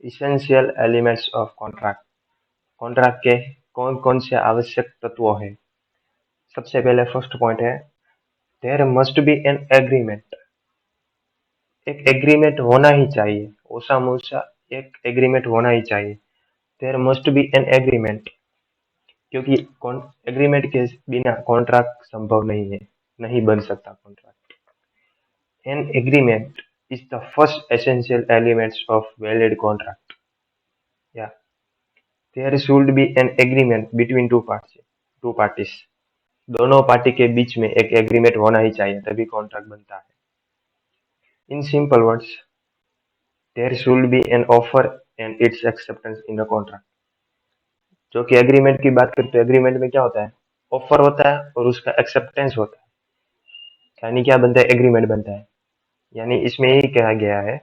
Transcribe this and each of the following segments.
Essential elements of contract. Contract के कौन कौन से आवश्यक तत्व है। सबसे पहले फर्स्ट पॉइंट है, there must be an agreement. एक एग्रीमेंट होना ही चाहिए, ओसा मोसा एक एग्रीमेंट होना ही चाहिए। There must be an agreement, क्योंकि एग्रीमेंट के बिना कॉन्ट्रैक्ट संभव नहीं है, नहीं बन सकता contract. An agreement is the first essential elements of valid contract. या there should be an agreement between two parties. दोनों पार्टी के बीच में एक एग्रीमेंट होना ही चाहिए, तभी कॉन्ट्रैक्ट बनता है। In simple words, there should be an offer and its acceptance in the contract. जो कि एग्रीमेंट की बात करते हैं, एग्रीमेंट में क्या होता है, ऑफर होता है और उसका एक्सेप्टेंस होता है। यानी क्या बनता है, एग्रीमेंट बनता है। यानी इसमें यही कहा गया है,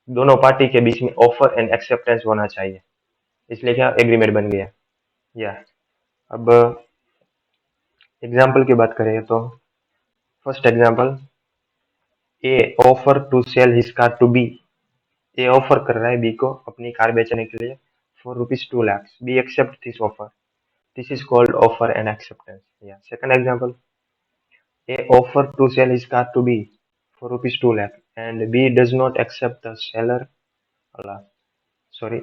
दोनों पार्टी के बीच में ऑफर एंड एक्सेप्टेंस होना चाहिए, इसलिए क्या एग्रीमेंट बन गया। या अब एग्जाम्पल की बात करें तो first example, A offer to sell his car to B. A offer कर रहा है बी को अपनी कार बेचने के लिए for ₹2 lakh. B accept this offer, this is called offer and acceptance. या second example, A offered to sell his car to B for ₹2 lakh, and B does not accept the seller. Allah, sorry,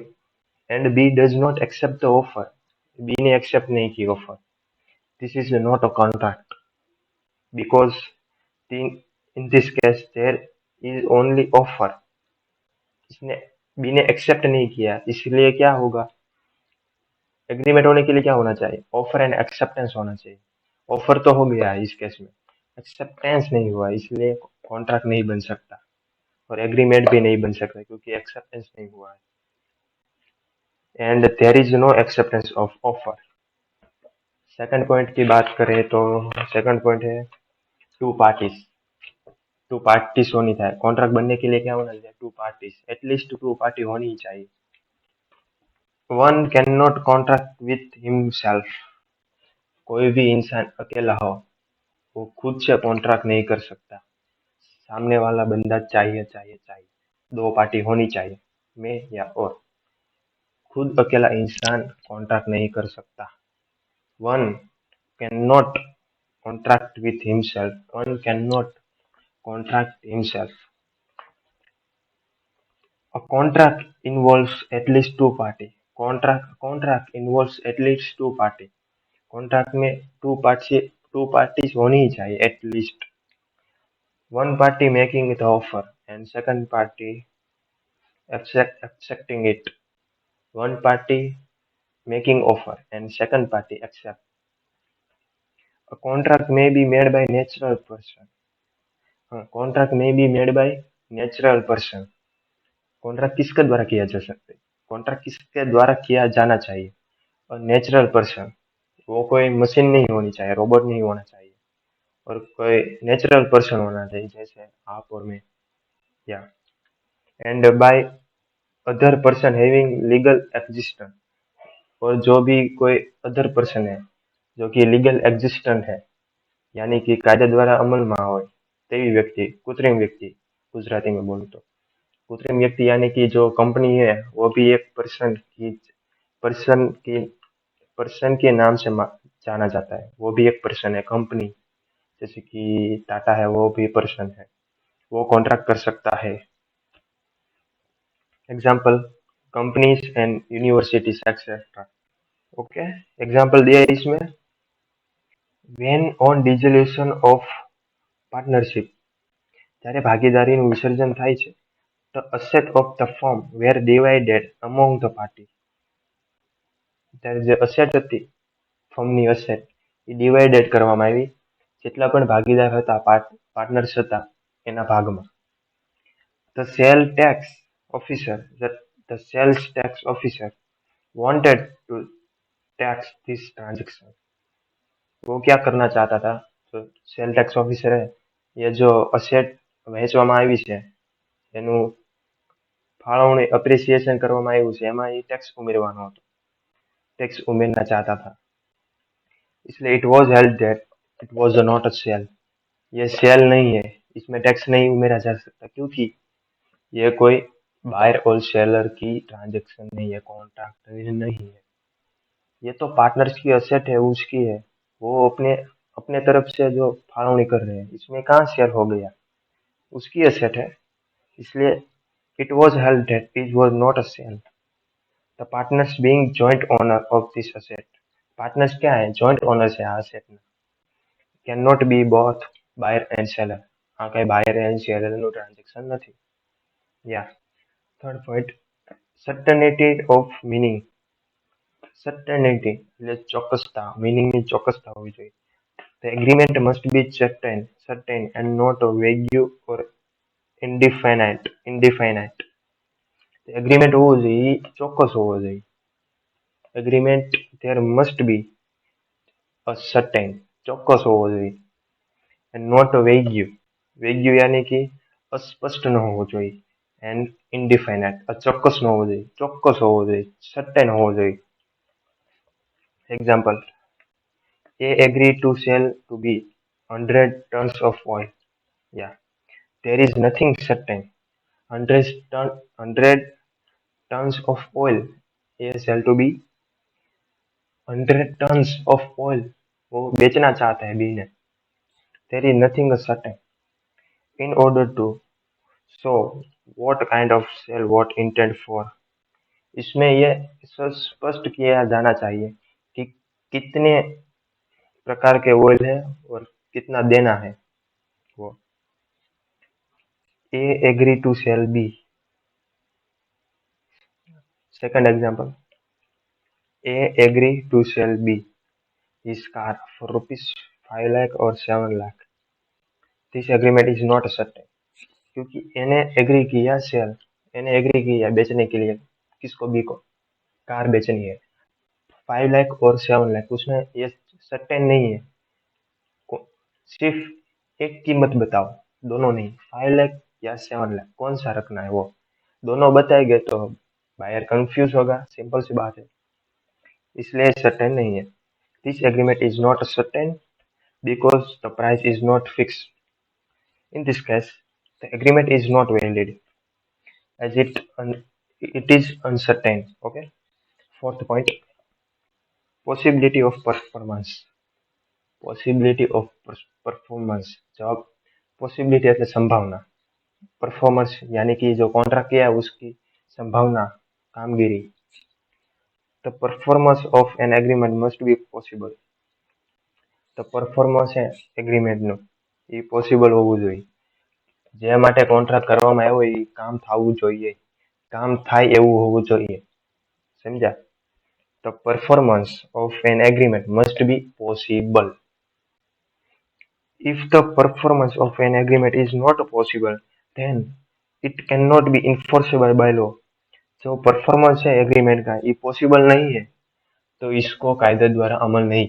and B does not accept the offer. B ने accept नहीं की offer. This is not a contract because in this case there is only offer. इसने B ने accept नहीं किया, इसलिए क्या होगा, एग्रीमेंट होने के लिए क्या होना चाहिए, ऑफर एंड एक्सेप्टेंस होना चाहिए। ऑफर तो हो गया है इस केस में, एक्सेप्टेंस नहीं हुआ, इसलिए कॉन्ट्रैक्ट नहीं बन सकता और एग्रीमेंट भी नहीं बन सकता क्योंकि एक्सेप्टेंस नहीं हुआ है। And there is no acceptance of offer. Second point की बात करें तो सेकंड पॉइंट है टू पार्टीज। टू पार्टीज होनी चाहिए, कॉन्ट्रैक्ट बनने के लिए क्या होना चाहिए, two parties, at least two party होनी ही चाहिए। One can not contract with himself. कोई भी इंसान अकेला हो वो खुद से कॉन्ट्रैक्ट नहीं कर सकता, सामने वाला बंदा चाहिए चाहिए चाहिए, दो पार्टी होनी चाहिए, मैं या और। खुद अकेला इंसान कॉन्ट्रैक्ट नहीं कर सकता। One can not contract with himself, one can not contract himself. A contract involves at least two party. Contract involves at least two party. Contract में टू पार्टीज होनी ही चाहिए at least. One party making the offer and second party accepting it. One party making offer and second party accept. A contract may be made by natural person. Contract में be made by natural person. Contract किसके द्वारा किया जा सकता है, contract किसके द्वारा किया जाना चाहिए, और नेचुरल पर्सन, वो कोई मशीन नहीं होनी चाहिए, रोबोट नहीं होना चाहिए, और कोई नेचुरल पर्सन होना चाहिए जैसे आप और मैं। या and by other person having legal existence. और जो भी कोई अदर पर्सन है जो कि लीगल एग्जिस्टेंट है, यानी कि कायदे द्वारा अमलમાં હોય તેવી વ્યક્તિ, કૃત્રિમ व्यक्ति गुजराती में बोलूँ तो, कृत्रिम व्यक्ति यानी कि जो कंपनी है वो भी एक पर्सन की पर्सन के नाम से जाना जाता है, वो भी एक पर्सन है। कंपनी जैसे कि टाटा है वो भी पर्सन है, वो कॉन्ट्रैक्ट कर सकता है। Example, companies and universities etcetera. Okay, example दिया है इसमें, when on dissolution of partnership, જ્યારે ભાગીદારીનું વિસર્જન થાય છે, the asset of the firm were divided among the party. ત્યારે જે અસેટ હતી, ફર્મની અસેટ, એ ડિવાઇડેડ કરવામાં આવી જેટલા પણ ભાગીદાર હતા, પાર્ટનર્સ હતા એના ભાગમાં. The sales tax officer, the sales tax officer wanted to tax this transaction. वो क्या करना चाहता था, जो सेल टैक्स ऑफिसर है, ये जो અસેટ વહેંચવામાં આવી છે એનું ફાળવણી એપ્રિસિએશન કરવામાં આવ્યું છે એમાં એ ટેક્સ ઉમેરવાનો હતો, ટેક્સ ઉમેરना चाहता था, इसलिए it was held that it was not a sale. ये सेल नहीं है, इसमें टैक्स नहीं उमेरा जा सकता क्योंकि ये कोई बायर और सेलर की ट्रांजेक्शन नहीं है, कॉन्ट्रैक्ट नहीं है। ये तो पार्टनर्स की असेट है, उसकी है। वो अपने अपने तरफ से जो फाळवनी कर रहे हैं, इसमें कहाँ शेयर हो गया? उसकी असेट है। इसलिए it was held that it was not a sale. The partners being joint owner of this asset. Partners क्या है? जॉइंट ओनर्स है आ असेटના. Can not be both buyer and seller. આ કઈ બાયર એન્ડ સેલરનું ટ્રાન્ઝેક્શન નથી. યા third point, certainty of meaning. Certainty એટલે ચોક્કસતા, મીનિંગની ચોક્કસતા હોવી જોઈએ. The agreement must be certain and not vague or indefinite. Agreement હોવું જોઈએ એ ચોક્કસ હોવો જોઈએ. Agreement there must be a certain, ચોક્કસ હોવો જોઈએ. and not vague. vague यानी कि अस्पष्ट ન હોવો જોઈએ. and indefinite અચોક્કસ ન હોવો જોઈએ, ચોક્કસ હોવો જોઈએ, certain હોવો જોઈએ. Example: A agreed to sell to B 100 tons of oil. Yeah, there is nothing certain. 100 tons of oil A sell to B. 100 tons of oil वो बेचना चाहता है बी ने. There is nothing certain. In order to show what kind of sell what intent for, इसमें यह स्पष्ट किया जाना चाहिए कि कितने प्रकार के ऑयल है और कितना देना है. वो A agree to sell B. Second example: A agree to sell B his car for rupees 5 lakh or 7 lakh. This agreement is not certain. क्योंकि एने एग्री किया सेल, एने एग्री किया बेचने के लिए. किसको? बी को. कार बेचनी है 5 लाख और 7 लाख. उसमें ये सर्टेन नहीं है. सिर्फ एक कीमत बताओ, दोनों नहीं. 5 लाख या 7 लाख कौन सा रखना है? वो दोनों बताएंगे तो बायर कंफ्यूज होगा. सिंपल सी बात है. इसलिए सर्टेन नहीं है. This agreement is not certain because the price is not fix. In this case the agreement is not valid as it is uncertain. Okay. Fourth point: possibility of performance. possibility of performance. जवाब possibility એટલે संभावना. Performance यानी कि जो contract किया है उसकी संभावना, कामगिरी. The performance of an agreement must be possible. The performance है એગ્રીમેન્ટનું એ પોસિબલ હોવું જોઈએ. જે માટે કોન્ટ્રાક્ટ કરવામાં આવ્યો એ કામ થવું જોઈએ, કામ થાય એવું હોવું જોઈએ. સમજ્યા? The performance of an agreement must be possible. If the performance of an agreement is not possible, then it cannot be enforceable by law. जो परफॉर्मेंस है एग्रीमेंट का ये पॉसिबल नहीं है तो इसको कायदा द्वारा अमल नहीं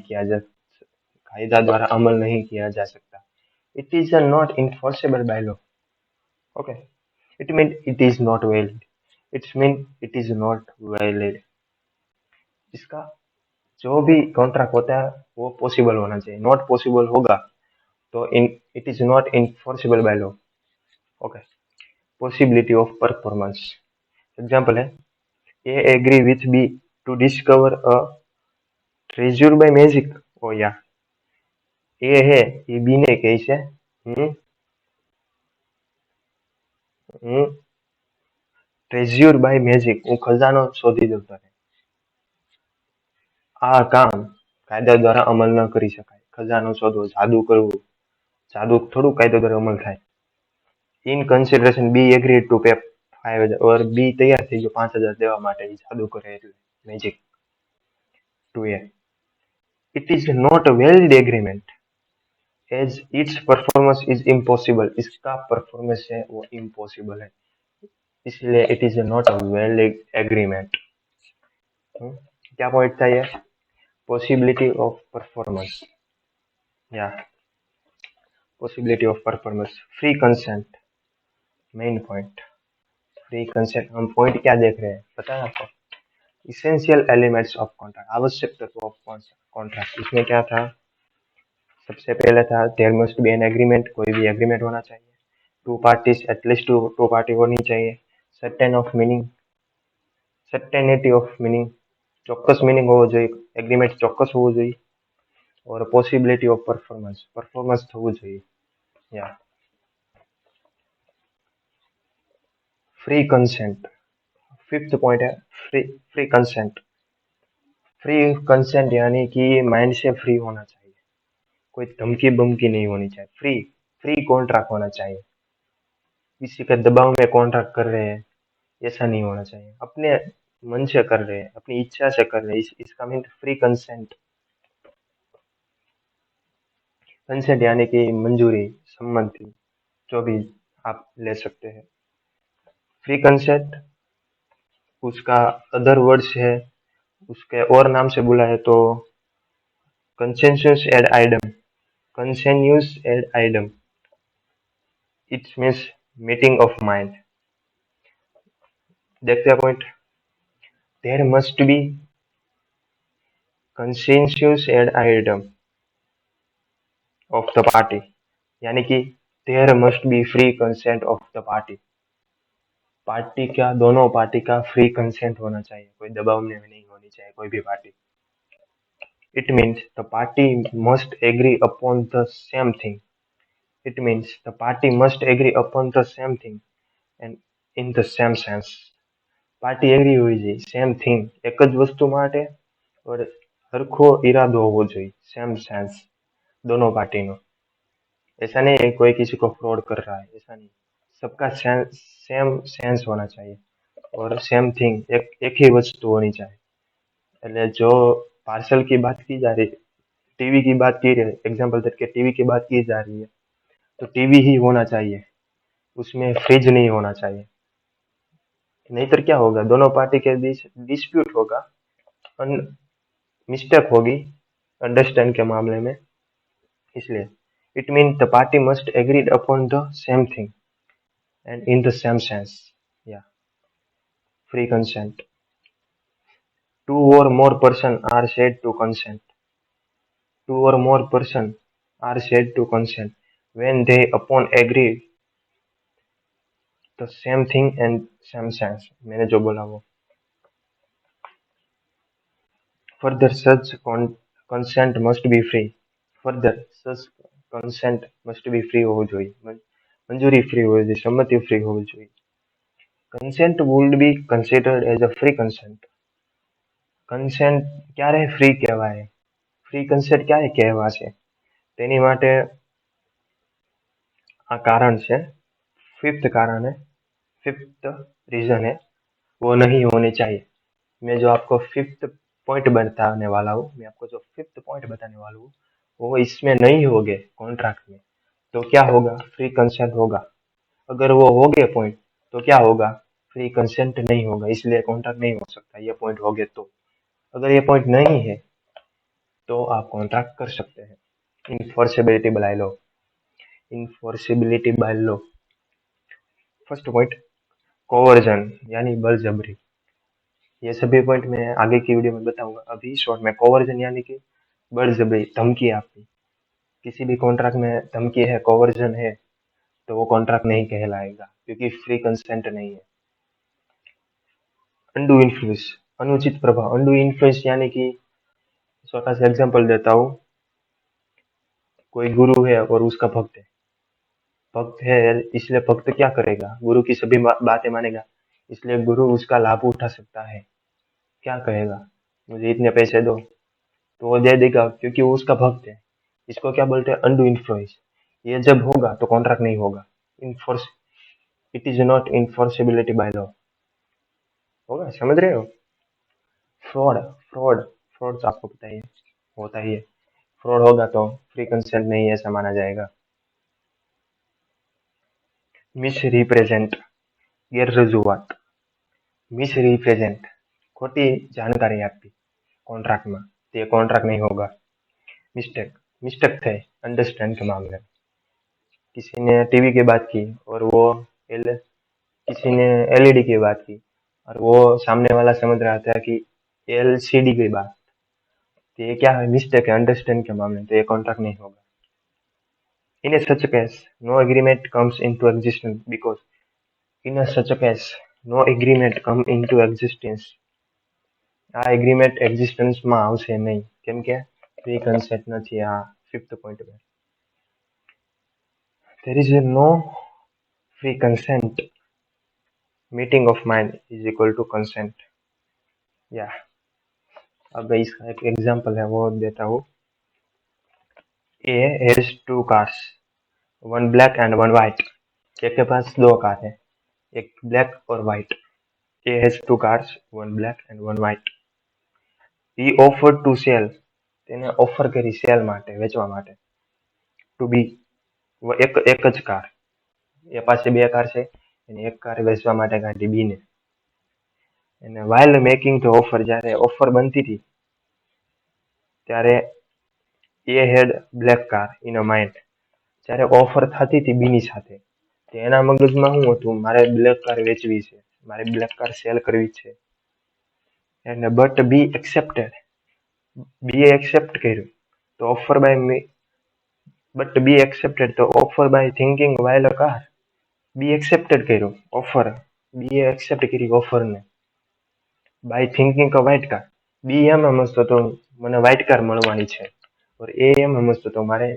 किया जा सकता. It is not enforceable by law. Okay. It mean it is not valid. It's mean it is not valid. इसका जो भी कॉन्ट्रैक्ट होता है वो पॉसिबल होना चाहिए. नॉट पॉसिबल होगा तो it is not enforceable by law. Okay. Possibility of performance. Example है A agree with B to discover a treasure by magic. ओ या ए है ये बी ने કહે છે હું ટ્રેઝ્યુર બાય મેજિક હું ખજાનો શોધી દઉં તને. આ કામ કાયદા દ્વારા અમલ ન કરી શકાય. ખજાનો શોધવો, જાદુ કરવું, જાદુ થોડું કાયદા દ્વારા અમલ થાય. In consideration B agreed to pay 5,000 और बी तैयार થઈ ગયો 5,000 દેવા માટે. જાદુ કરે એટલે magic to A. It is not a valid agreement as its performance is impossible. इसका परफॉर्मेंस है वो इम्पॉसिबल है, इसलिए it is not a valid agreement. क्या पॉइंट था ये? Possibility of performance. या possibility of performance. Free consent. Main point free consent. हम पॉइंट क्या देख रहे हैं पता है आपको? इसेंशियल एलिमेंट्स ऑफ कॉन्ट्रैक्ट, आवश्यक तत्व ऑफ कॉन्ट्रैक्ट. इसमें क्या था? सबसे पहले था there must be an agreement. कोई भी एग्रीमेंट होना चाहिए. Two parties at least two party होनी चाहिए. સર્ટેનિટી ઓફ મિનિંગ, ચોક્કસ મિનિંગ હોવો જોઈએ, એગ્રીમેન્ટ ચોક્કસ હોવું જોઈએ, और possibility of performance થવું જોઈએ. Yeah. Free consent, fifth point है free free consent. Free consent यानी कि माइंड से फ्री होना चाहिए, कोई धमकी बमकी नहीं होनी चाहिए, फ्री फ्री कॉन्ट्रैक्ट होना चाहिए, किसी के दबाव में कॉन्ट्रैक्ट कर रहे हैं ऐसा नहीं होना चाहिए, अपने मन से कर रहे हैं, अपनी इच्छा से कर रहे हैं, इसका मीन फ्री कंसेंट. कंसेंट यानी कि मंजूरी, सम्मति, जो भी आप ले सकते हैं. फ्री कंसेंट उसका अदर वर्ड्स है, उसके और नाम से बोला है तो consensus ad idem, consensus ad idem, it means meeting of mind. देखते हैं point. There must be consensus ad idem of the party, यानी कि there must be free consent of the party. Party का, दोनों पार्टी का free consent होना चाहिए, कोई दबाव में नहीं होनी चाहिए कोई भी party. It means the party must agree upon the same thing. It means the party must agree upon the same thing and in the same sense. Party agree હોવી જોઈએ સેમ થિંગ, એક જ વસ્તુ માટે और હરખો इरादो होવો જોઈએ, सेम सेंस दोनों पार्टी नो. ऐसा नहीं है कोई किसी को फ्रॉड कर रहा है, ऐसा नहीं. सबका सेम सेंस होना चाहिए और सेम थिंग, एक ही वस्तु होनी चाहिए. એટલે जो पार्सल की बात की जा रही है, टीवी की बात की रही है, एग्जाम्पल तरीके टीवी की बात की जा रही है, तो टीवी ही होना चाहिए, उसमें फ्रिज नहीं होना चाहिए. नहीं तो क्या होगा, दोनों पार्टी के बीच डिस्प्यूट होगा, मिस्टेक होगी अंडरस्टैंड के मामले में. इसलिए it mean the party must agreed upon the same thing and in the same sense. या free consent. Two or more person are said to consent. Two or more persons are said to consent when they upon agree the same thing and same sense. मैंने जो बोला वो. Further, such consent must be free. Further, such consent must be free હોવું જોઈએ, મંજૂરી free હોવી જોઈએ, સંમતિ ફ્રી હોવી જોઈએ. Consent would be considered as a free consent. Consent ક્યારે free કહેવાય, free consent ક્યારે કહેવાશે, તેની માટે આ કારણ છે, फिफ्थ कारण है, फिफ्थ रीजन है, वो नहीं होनी चाहिए. मैं जो आपको फिफ्थ पॉइंट बताने वाला हूँ, मैं आपको जो फिफ्थ पॉइंट बताने वाला हूँ वो इसमें नहीं होंगे कॉन्ट्रैक्ट में, तो क्या होगा, फ्री कंसेंट होगा. अगर वो हो गए पॉइंट तो क्या होगा, फ्री कंसेंट नहीं होगा, इसलिए कॉन्ट्रैक्ट नहीं हो सकता. ये पॉइंट हो गए तो, अगर ये पॉइंट नहीं है तो आप कॉन्ट्रैक्ट कर सकते हैं. Enforceability by law. Enforceability by law. First point coercion यानी बलजबरी. ये सभी पॉइंट मैं आगे की वीडियो में बताऊंगा. अभी शॉर्ट में कोवर्जन यानी कि बलजबरी, धमकी आपकी. किसी भी कॉन्ट्रैक्ट में धमकी है, कोवर्जन है, तो वो कॉन्ट्रैक्ट नहीं कहलाएगा क्योंकि फ्री कंसेंट नहीं है. अनडू इन्फ्लुएंस, अनुचित प्रभाव. अनडू इन्फ्लुएंस यानी कि छोटा सा एग्जांपल देता हूँ. कोई गुरु है और उसका भक्त है. भक्त है इसलिए भक्त क्या करेगा, गुरु की सभी बातें मानेगा, इसलिए गुरु उसका लाभ उठा सकता है. क्या कहेगा, मुझे इतने पैसे दो, तो वो दे देगा क्योंकि वो उसका भक्त है. इसको क्या बोलते हैं, अनडू इन्फ्लुएंस. ये जब होगा तो कॉन्ट्रैक्ट नहीं होगा. Enforce, it is not enforceability by law. होगा, समझ रहे हो. फ्रॉड, फ्रॉड फ्रॉड तो आपको पता ही है, होता ही है. फ्रॉड होगा तो फ्री कंसेंट नहीं है ऐसा माना जाएगा. मिस रिप्रेजेंट, गैर रजूआत. मिस रिप्रेजेंट, खोटी जानकारी आपकी कॉन्ट्रैक्ट में, तो ये कॉन्ट्रैक्ट नहीं होगा. मिस्टेक, मिस्टेक थे अंडरस्टैंड के मामले में. किसी ने टीवी की बात की और वो किसी ने एलईडी की बात की और वो सामने वाला समझ रहा था कि एलसीडी की बात, तो ये क्या है, मिस्टेक है अंडरस्टैंड के मामले में, तो ये कॉन्ट्रैक्ट नहीं होगा. In a such a case, no agreement comes into existence because in a such a case, no agreement come into existence. આ એગ્રીમેન્ટ એક્ઝિસ્ટન્સમાં આવશે નહીં, કેમ કે પ્રી કન્સેન્ટ નથી. આ 5th પોઈન્ટ. there is no free consent. Meeting of mind is equal to consent. या अब इसका एक एग्जांपल है वो देता हूँ. A has 2 cars, one black and one white. एक के पास 2 कार है, एक ब्लैक और white. A has 2 cars, one black and one white. he offered to sell. તેને ઓફર કરી સેલ માટે, વેચવા માટે. ટુ બી એક જ કાર. એ પાસે 2 કાર છે અને એક કાર વેચવા માટે કાઢી બી ને. અને while making the offer, જ્યારે ઓફર બનતી હતી ત્યારે A had black car in a mind. જ્યારે ઓફર થતી હતી બીની સાથે, એના મગજમાં શું હતું, મારે બ્લેક કાર વેચવી છે, મારે બ્લેક કાર સેલ કરવી છે. અને but B accepted. B accept કર્યું તો offer by me. But B accepted તો offer by thinking while a car. B accepted કર્યું ઓફર. બી એક્સેપ્ટ કરી ઓફરને by thinking a white car. B એમ સમજતો તો મને વ્હાઇટ કાર મળવાની છે, और એ એમ સમજતો તો મારે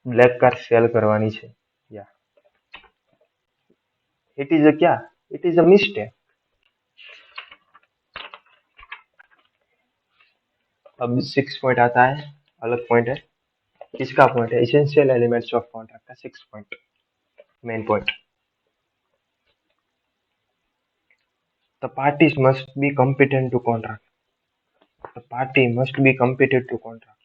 બ્લેક કાર સેલ કરવાની છે. या इट इज अ क्या, इट इज अ मिस्टेक. अब 6 पॉइंट आता है, अलग पॉइंट है. किसका पॉइंट है? इसेंशियल एलिमेंट्स ऑफ कॉन्ट्रैक्ट का 6 पॉइंट, main point. The parties must be competent to contract. The party must be competent to contract.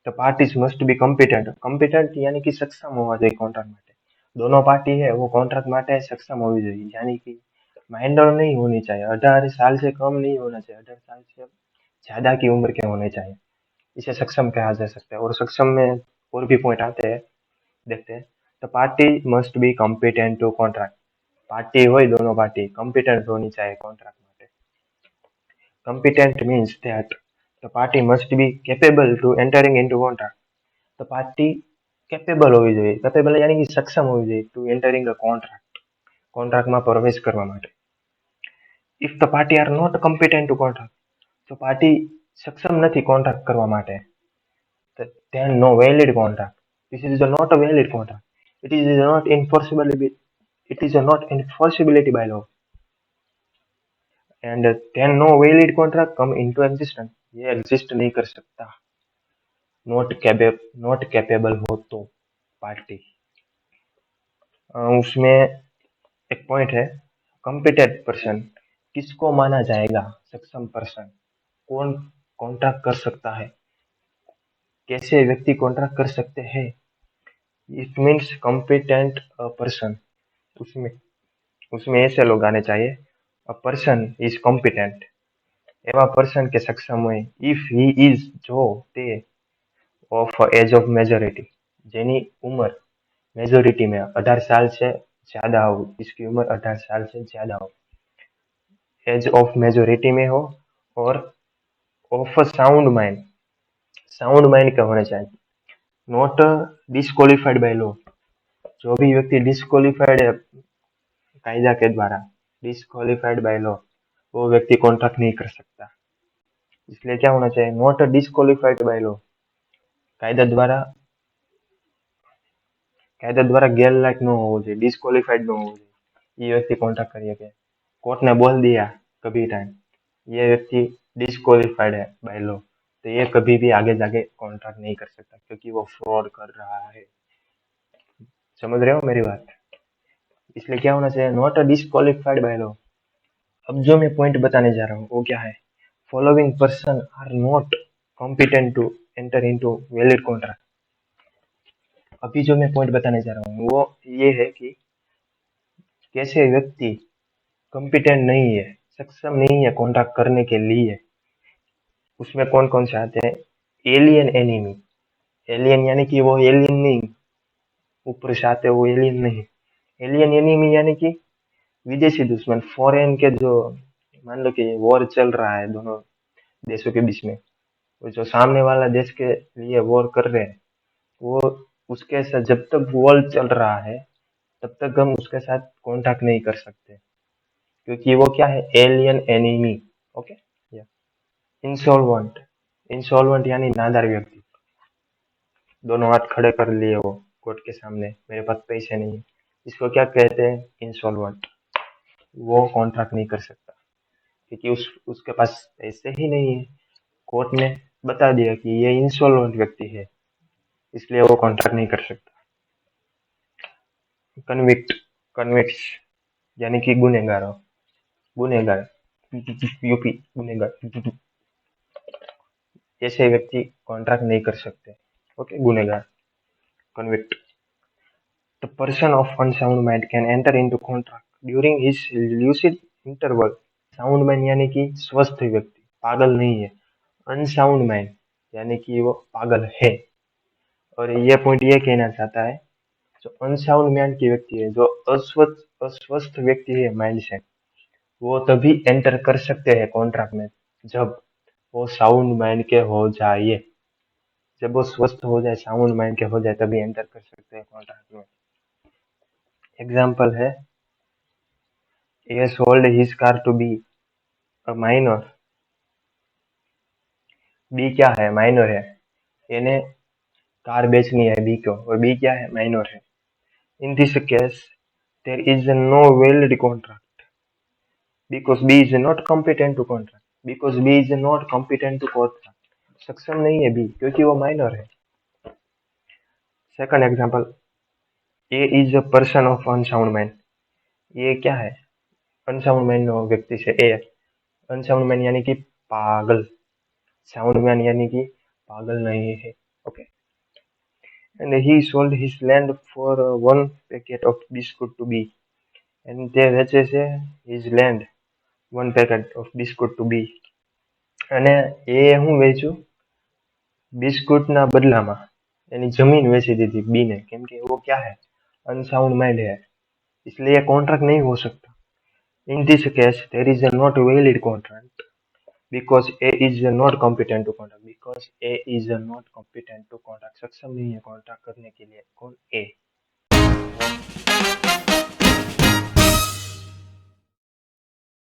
The parties must be competent. competent यानी कि सक्षम होवा चाहिए कॉन्ट्रैक्ट માટે. दोनों पार्टी है वो कॉन्ट्रैक्ट માટે सक्षम होवी चाहिए, यानी कि माइनर नहीं होनी चाहिए, 18 साल से कम नहीं होना चाहिए, 18 साल से ज्यादा की उम्र के होने चाहिए. इसे सक्षम कहा जा सकता है. और सक्षम में और भी पॉइंट आते हैं, देखते हैं. The party must be competent to contract. Party हो दोनों पार्टी कॉम्पिटेंट होनी चाहिए कॉन्ट्रैक्ट માટે. Competent means that the party must be capable to entering into contract. The party capable હોવી જોઈએ. capable यानी कि સક્ષમ હોવી જોઈએ to entering a contract. કોન્ટ્રાક્ટમાં પ્રવેશ કરવા માટે. If the party are not competent to contract, તો પાર્ટી સક્ષમ નથી કોન્ટ્રાક્ટ કરવા માટે, then no valid contract. This is not a valid contract. It is not enforceability. It is not enforceability by law. And then no valid contract come into existence. ये exist नहीं कर सकता. Not capable हो तो party. उसमें एक point है, competent person किसको माना जाएगा सक्षम पर्सन. कौन कॉन्ट्रैक्ट कर सकता है, कैसे व्यक्ति कॉन्ट्रैक्ट कर सकते हैं. It means competent person. उसमें उसमें ऐसे लोग आने चाहिए. A person is competent. એવા પર્સન કે સક્ષમ હોય. ઇફ હી ઇઝ, જો તે, ऑफ एज ऑफ मेजोरिटी, જેની उम्र मेजोरिटी में 18 साल से ज्यादा हो. इसकी उम्र 18 साल से ज्यादा हो, एज ऑफ मेजोरिटी में हो, और of sound mind. Sound mind का होना चाहिए. Not disqualified by law. जो भी व्यक्ति डिस्क्वालिफाइड है कायदा के द्वारा, डिस्क्वालिफाइड बाय लॉ, वो व्यक्ति कॉन्ट्रैक्ट नहीं कर सकता. इसलिए क्या होना चाहिए, नॉट डिस्क्वालिफाइड बाय लॉ. कायदा द्वारा गैरलायक न होવો જોઈએ, डिस्क्वालिफाइड न होવો જોઈએ. ये व्यक्ति कॉन्ट्रैक्ट करिए के कोर्ट ने बोल दिया कभी टाइम ये व्यक्ति डिस्क्वालिफाइड है बाय लॉ, तो ये कभी भी आगे जाके कॉन्ट्रैक्ट नहीं कर सकता, क्योंकि वो फ्रॉड कर रहा है. समझ रहे हो मेरी बात. इसलिए क्या होना चाहिए, नॉट डिस्क्वालिफाइड बाय लॉ. अब जो मैं पॉइंट बताने जा रहा हूँ वो क्या है, following person are not competent to enter into valid contract. अभी जो मैं पॉइंट बताने जा रहा हूँ वो ये है कि कैसे व्यक्ति कॉम्पिटेंट नहीं है, सक्षम नहीं है कॉन्ट्रैक्ट करने के लिए. उसमें कौन कौन से आते हैं, एलियन एनिमी. एलियन यानी कि वो एलियन नहीं, ऊपर से आते वो एलियन नहीं. एलियन एनिमी यानी कि विदेशी दुश्मन, फॉरेन के, जो मान लो कि वॉर चल रहा है दोनों देशों के बीच में, वो जो सामने वाला देश के लिए वॉर कर रहे हैं, वो उसके साथ जब तक वॉर चल रहा है तब तक हम उसके साथ कॉन्टैक्ट नहीं कर सकते, क्योंकि वो क्या है, alien enemy. Okay. Insolvent, insolvent यानी नादार व्यक्ति, दोनों हाथ खड़े कर लिए वो कोर्ट के सामने, मेरे पास पैसे नहीं है, इसको क्या कहते हैं, इंसॉल्वेंट। वो कॉन्ट्रैक्ट नहीं कर सकता क्योंकि उसके पास पैसे ही नहीं है। कोर्ट ने बता दिया कि ये इंसॉल्वेंट व्यक्ति है, इसलिए वो कॉन्ट्रैक्ट नहीं कर सकता। कन्विक्ट, कन्विक्स यानी कि गुनेगार, गुनेगार, यूपी गुनेगार, ऐसे व्यक्ति कॉन्ट्रैक्ट नहीं कर सकते। ओके, गुनेगार, convict. The person of unsound mind can enter into contract during his lucid interval. Sound mind यानी कि स्वस्थ व्यक्ति, पागल नहीं है। अनसाउंड माइंड यानी कि वो पागल है। और ये पॉइंट ये कहना चाहता है, जो अनसाउंड माइंड की व्यक्ति है, जो अस्वस्थ अस्वस्थ व्यक्ति है माइंड से, वो तभी एंटर कर सकते हैं कॉन्ट्रैक्ट में जब वो साउंड माइंड के हो जाए। जब वो स्वस्थ हो जाए, साउंड माइंड के हो जाए, तभी एंटर कर सकते हैं कॉन्ट्रैक्ट में। एग्जाम्पल है, A sold his car to B a minor. B क्या है, माइनर है। ए ने कार बेचनी है बी को, और बी क्या है, माइनर है। In this case there is no valid contract because B is not competent to contract, because B is not competent to contract, सक्षम नहीं है बी क्योंकि वो माइनर है। Second example, A is a person of unsound mind. ये क्या है, unsound mind व्यक्ति से ए। अनसाउंड माइंड यानी कि पागल, साउंड मैन यानी कि पागल नहीं है। Okay. And he sold his land for one packet of biscuit to B. And તે વેચે છે his land one packet of biscuit to B, અને એ હું વેચ્યું બિસ્કુટના બદલામાં એની જમીન વેચી દીધી બી ने, કેમ કે वो क्या है, अनसाउंड माइंड है, इसलिए कॉन्ट्रैक्ट नहीं हो सकता। In this case there is not valid contract because A is not competent to contact, because A is not competent to contact, सक्षम नहीं है कॉन्टैक्ट करने के लिए, कौन, A।